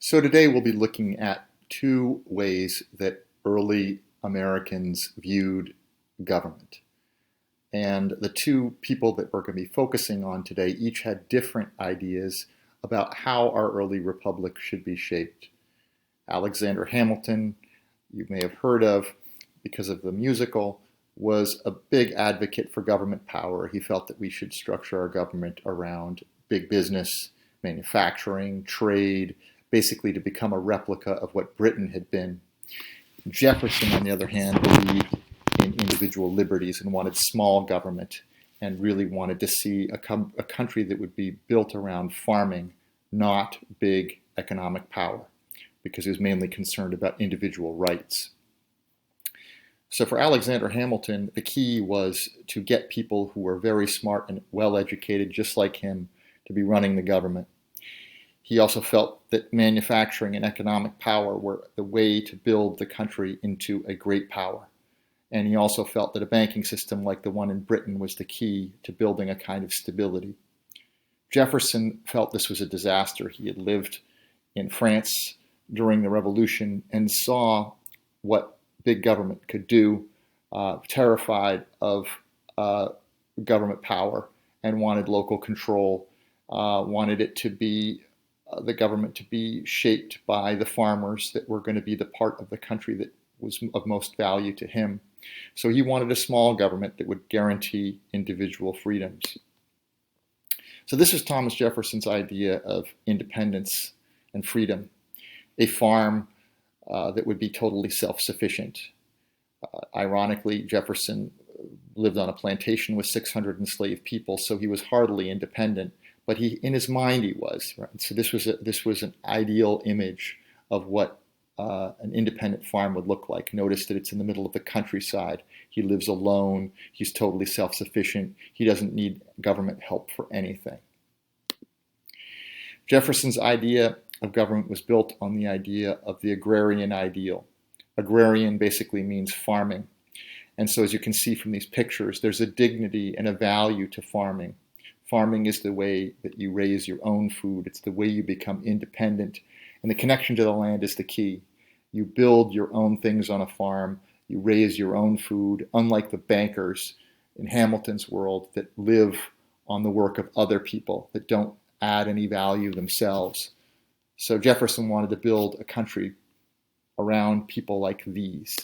So today we'll be looking at two ways that early Americans viewed government. And the two people that we're going to be focusing on today each had different ideas about how our early republic should be shaped. Alexander Hamilton, you may have heard of because of the musical, was a big advocate for government power. He felt that we should structure our government around big business, manufacturing, trade, basically to become a replica of what Britain had been. Jefferson, on the other hand, believed in individual liberties and wanted small government and really wanted to see a country that would be built around farming, not big economic power, because he was mainly concerned about individual rights. So for Alexander Hamilton, the key was to get people who were very smart and well-educated, just like him, to be running the government. He also felt that manufacturing and economic power were the way to build the country into a great power. And he also felt that a banking system like the one in Britain was the key to building a kind of stability. Jefferson felt this was a disaster. He had lived in France during the Revolution and saw what big government could do, terrified of government power, and wanted local control, wanted it to be the government to be shaped by the farmers that were going to be the part of the country that was of most value to him. So he wanted a small government that would guarantee individual freedoms. So this is Thomas Jefferson's idea of independence and freedom, a farm that would be totally self-sufficient. Ironically, Jefferson lived on a plantation with 600 enslaved people, so he was hardly independent. But in his mind, he was. Right? So this was an ideal image of what an independent farm would look like. Notice that it's in the middle of the countryside. He lives alone. He's totally self-sufficient. He doesn't need government help for anything. Jefferson's idea of government was built on the idea of the agrarian ideal. Agrarian basically means farming. And so as you can see from these pictures, there's a dignity and a value to farming. Farming is the way that you raise your own food. It's the way you become independent. And the connection to the land is the key. You build your own things on a farm. You raise your own food, unlike the bankers in Hamilton's world that live on the work of other people, that don't add any value themselves. So Jefferson wanted to build a country around people like these.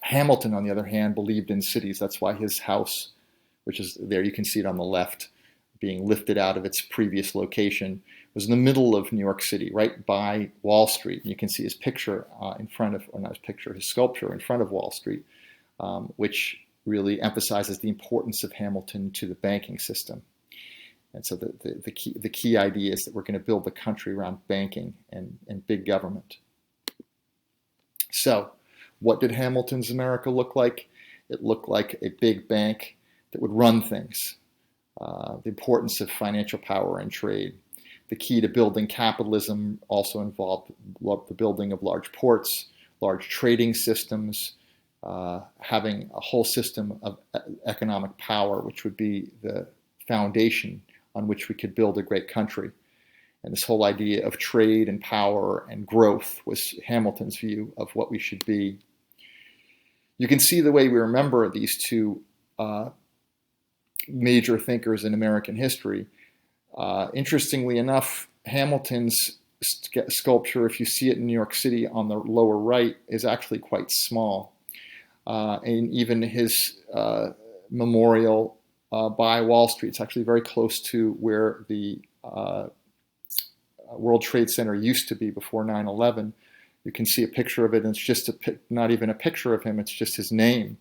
Hamilton, on the other hand, believed in cities. That's why his house, which is there, you can see it on the left, being lifted out of its previous location, was in the middle of New York City, right by Wall Street. And you can see his picture in front of, or not his picture, his sculpture in front of Wall Street, which really emphasizes the importance of Hamilton to the banking system. And so the key idea is that we're going to build the country around banking and big government. So what did Hamilton's America look like? It looked like a big bank that would run things. The importance of financial power and trade. The key to building capitalism also involved the building of large ports, large trading systems, having a whole system of economic power, which would be the foundation on which we could build a great country. And this whole idea of trade and power and growth was Hamilton's view of what we should be. You can see the way we remember these two major thinkers in American history. Interestingly enough, Hamilton's sculpture, if you see it in New York City on the lower right, is actually quite small. And even his memorial by Wall Street, it's actually very close to where the World Trade Center used to be before 9/11. You can see a picture of it, and it's just not even a picture of him, it's just his name.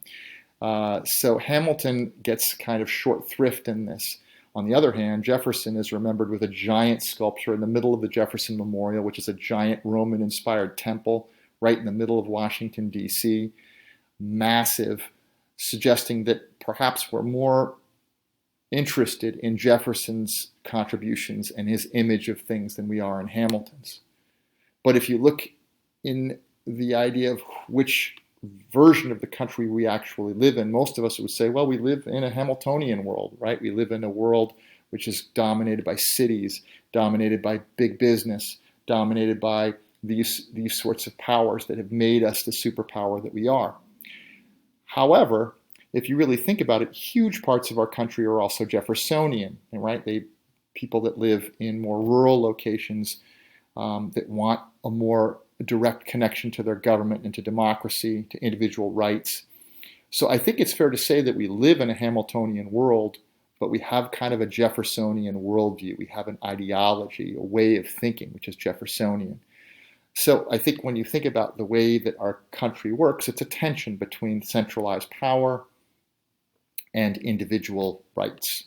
So Hamilton gets kind of short thrift in this. On the other hand, Jefferson is remembered with a giant sculpture in the middle of the Jefferson Memorial, which is a giant Roman-inspired temple right in the middle of Washington, D.C. Massive, suggesting that perhaps we're more interested in Jefferson's contributions and his image of things than we are in Hamilton's. But if you look in the idea of which version of the country we actually live in, most of us would say, well, we live in a Hamiltonian world, right? We live in a world which is dominated by cities, dominated by big business, dominated by these sorts of powers that have made us the superpower that we are. However, if you really think about it, huge parts of our country are also Jeffersonian, right? People that live in more rural locations that want a more direct connection to their government and to democracy, to individual rights. So I think it's fair to say that we live in a Hamiltonian world, but we have kind of a Jeffersonian worldview. We have an ideology, a way of thinking, which is Jeffersonian. So I think when you think about the way that our country works, it's a tension between centralized power and individual rights.